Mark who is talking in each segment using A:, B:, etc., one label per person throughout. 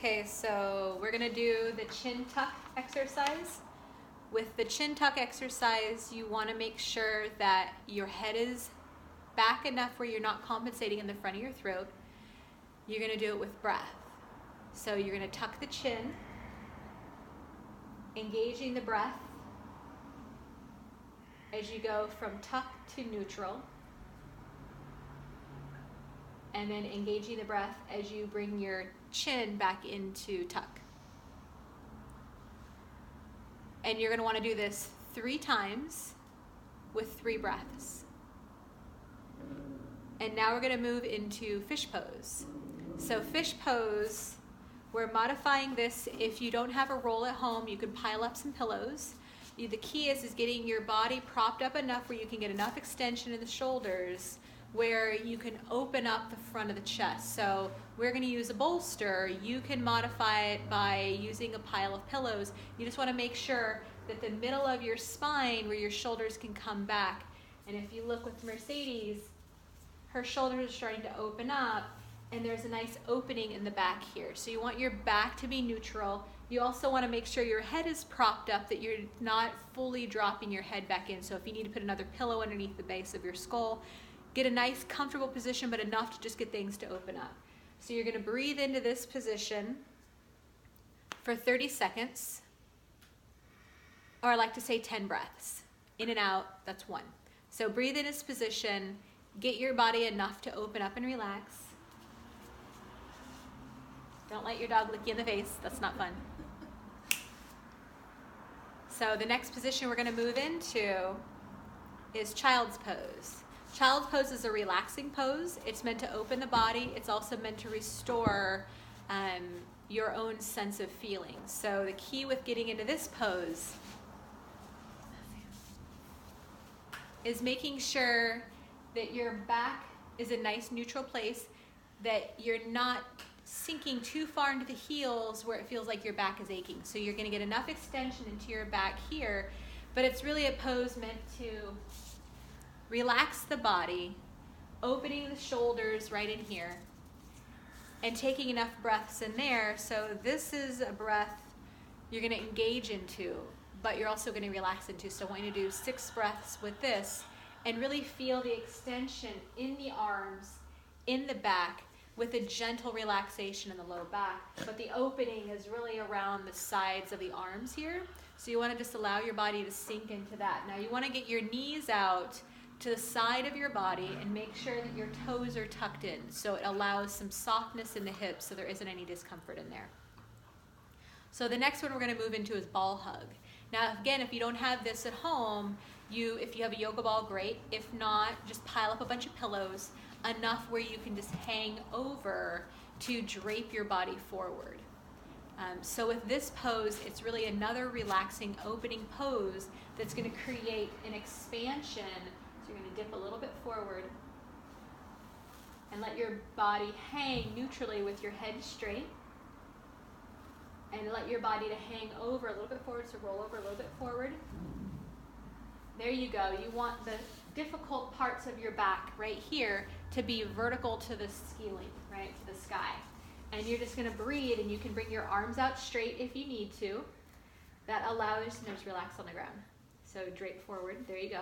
A: Okay, so we're gonna do the chin tuck exercise. With the chin tuck exercise, you wanna make sure that your head is back enough where you're not compensating in the front of your throat. You're gonna do it with breath. So you're gonna tuck the chin, engaging the breath as you go from tuck to neutral, and then engaging the breath as you bring your chin back into tuck. And you're gonna wanna do this 3 times with 3 breaths. And now we're gonna move into fish pose. So fish pose, we're modifying this. If you don't have a roll at home, you can pile up some pillows. The key is getting your body propped up enough where you can get enough extension in the shoulders where you can open up the front of the chest. So we're going to use a bolster. You can modify it by using a pile of pillows. You just want to make sure that the middle of your spine where your shoulders can come back. And if you look with Mercedes, her shoulders are starting to open up and there's a nice opening in the back here. So you want your back to be neutral. You also want to make sure your head is propped up, that you're not fully dropping your head back in. So if you need to put another pillow underneath the base of your skull, get a nice comfortable position, but enough to just get things to open up. So you're gonna breathe into this position for 30 seconds, or I like to say 10 breaths. In and out, that's 1. So breathe in this position, get your body enough to open up and relax. Don't let your dog lick you in the face, that's not fun. So the next position we're gonna move into is child's pose. Child's pose is a relaxing pose. It's meant to open the body. It's also meant to restore your own sense of feeling. So the key with getting into this pose is making sure that your back is a nice neutral place, that you're not sinking too far into the heels where it feels like your back is aching. So you're gonna get enough extension into your back here, but it's really a pose meant to relax the body, opening the shoulders right in here, and taking enough breaths in there. So this is a breath you're gonna engage into, but you're also gonna relax into. So I want you to do 6 breaths with this and really feel the extension in the arms, in the back, with a gentle relaxation in the low back. But the opening is really around the sides of the arms here. So you wanna just allow your body to sink into that. Now you wanna get your knees out to the side of your body and make sure that your toes are tucked in, so it allows some softness in the hips so there isn't any discomfort in there. So the next one we're going to move into is ball hug. Now again, if you don't have this at home, if you have a yoga ball, great. If not, just pile up a bunch of pillows, enough where you can just hang over to drape your body forward. So with this pose, it's really another relaxing opening pose that's going to create an expansion. So you're going to dip a little bit forward and let your body hang neutrally with your head straight, and let your body to hang over a little bit forward, so roll over a little bit forward. There you go. You want the difficult parts of your back right here to be vertical to the ceiling, right, to the sky. And you're just going to breathe, and you can bring your arms out straight if you need to. That allows you to just relax on the ground. So drape forward. There you go.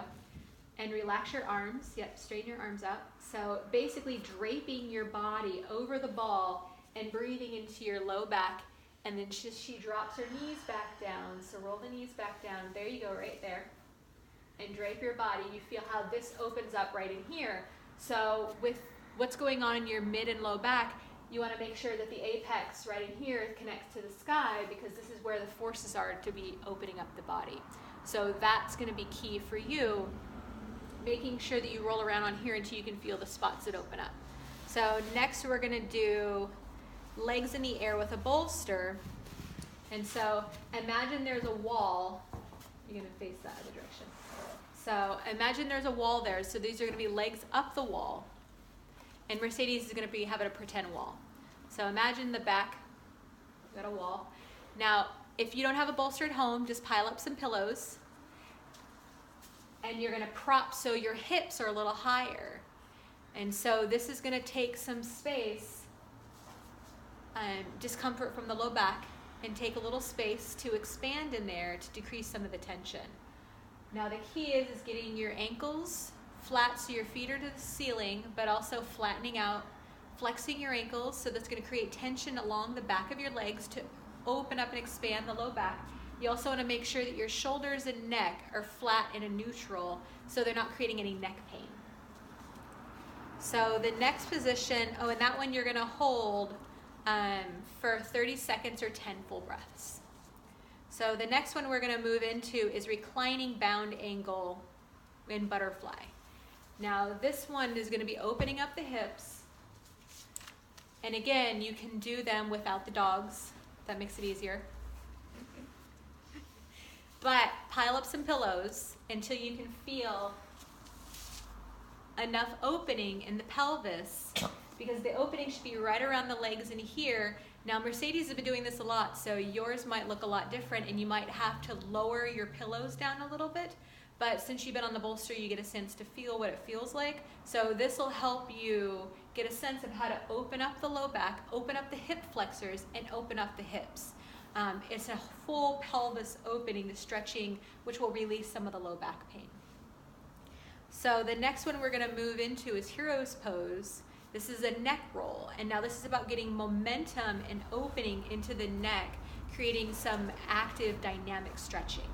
A: And relax your arms. Yep, straighten your arms out. So basically draping your body over the ball and breathing into your low back. And then she drops her knees back down. So roll the knees back down. There you go, right there. And drape your body. You feel how this opens up right in here. So with what's going on in your mid and low back, you want to make sure that the apex right in here connects to the sky, because this is where the forces are to be opening up the body. So that's going to be key for you, making sure that you roll around on here until you can feel the spots that open up. So next we're going to do legs in the air with a bolster. And so imagine there's a wall. You're going to face that other direction. So imagine there's a wall there. So these are going to be legs up the wall. And Mercedes is going to be having a pretend wall. So imagine the back, we've got a wall. Now, if you don't have a bolster at home, just pile up some pillows. And you're going to prop so your hips are a little higher. And so this is going to take some space discomfort from the low back and take a little space to expand in there to decrease some of the tension. Now the key is getting your ankles flat so your feet are to the ceiling, but also flattening out, flexing your ankles, so that's going to create tension along the back of your legs to open up and expand the low back. You also want to make sure that your shoulders and neck are flat and a neutral so they're not creating any neck pain. So the next position, and that one you're going to hold for 30 seconds or 10 full breaths. So the next one we're going to move into is reclining bound angle in butterfly. Now this one is going to be opening up the hips. And again, you can do them without the dogs. That makes it easier. But pile up some pillows until you can feel enough opening in the pelvis, because the opening should be right around the legs in here. Now Mercedes has been doing this a lot, so yours might look a lot different and you might have to lower your pillows down a little bit. But since you've been on the bolster, you get a sense to feel what it feels like. So this will help you get a sense of how to open up the low back, open up the hip flexors, and open up the hips. It's a full pelvis opening, the stretching, which will release some of the low back pain. So the next one we're going to move into is hero's pose. This is a neck roll, and now this is about getting momentum and opening into the neck, creating some active dynamic stretching.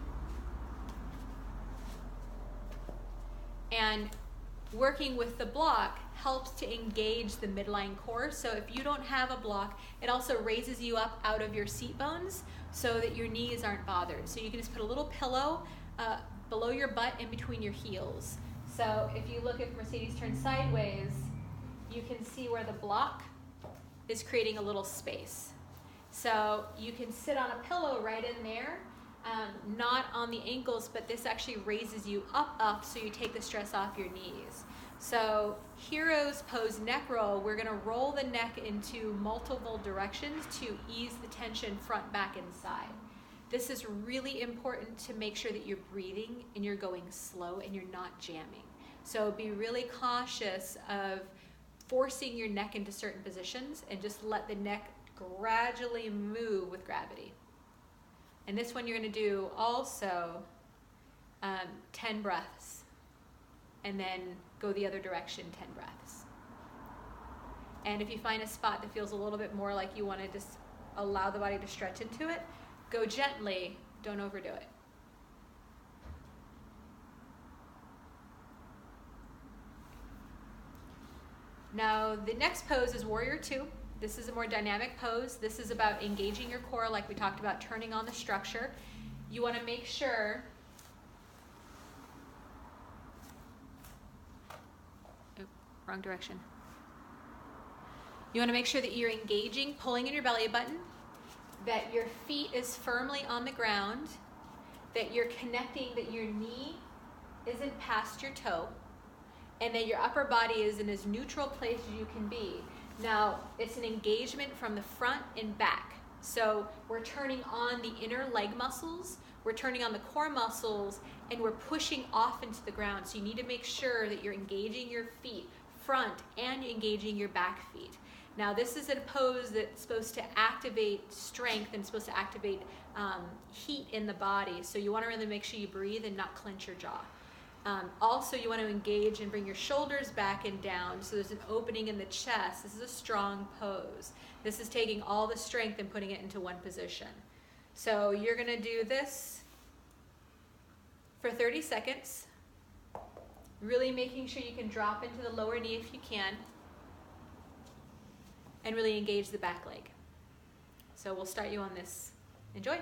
A: And working with the block helps to engage the midline core. So if you don't have a block, it also raises you up out of your seat bones so that your knees aren't bothered. So you can just put a little pillow below your butt in between your heels. So if you look, if Mercedes turns sideways, you can see where the block is creating a little space. So you can sit on a pillow right in there, not on the ankles, but this actually raises you up so you take the stress off your knees. So hero's pose neck roll, we're going to roll the neck into multiple directions to ease the tension front, back, and side. This is really important to make sure that you're breathing and you're going slow and you're not jamming. So be really cautious of forcing your neck into certain positions and just let the neck gradually move with gravity. And this one you're going to do also 10 breaths and then go the other direction 10 breaths. And if you find a spot that feels a little bit more like you want to just allow the body to stretch into it, go gently, don't overdo it. Now the next pose is Warrior Two. This is a more dynamic pose. This is about engaging your core like we talked about, turning on the structure. You want to make sure wrong direction. You want to make sure that you're engaging, pulling in your belly button, that your feet is firmly on the ground, that you're connecting, that your knee isn't past your toe, and that your upper body is in as neutral place as you can be. Now, it's an engagement from the front and back. So we're turning on the inner leg muscles, we're turning on the core muscles, and we're pushing off into the ground. So you need to make sure that you're engaging your feet front and engaging your back feet. Now this is a pose that's supposed to activate strength and supposed to activate heat in the body. So you want to really make sure you breathe and not clench your jaw. Also, you want to engage and bring your shoulders back and down so there's an opening in the chest. This is a strong pose. This is taking all the strength and putting it into one position. So you're going to do this for 30 seconds, really making sure you can drop into the lower knee if you can, and really engage the back leg. So we'll start you on this. Enjoy.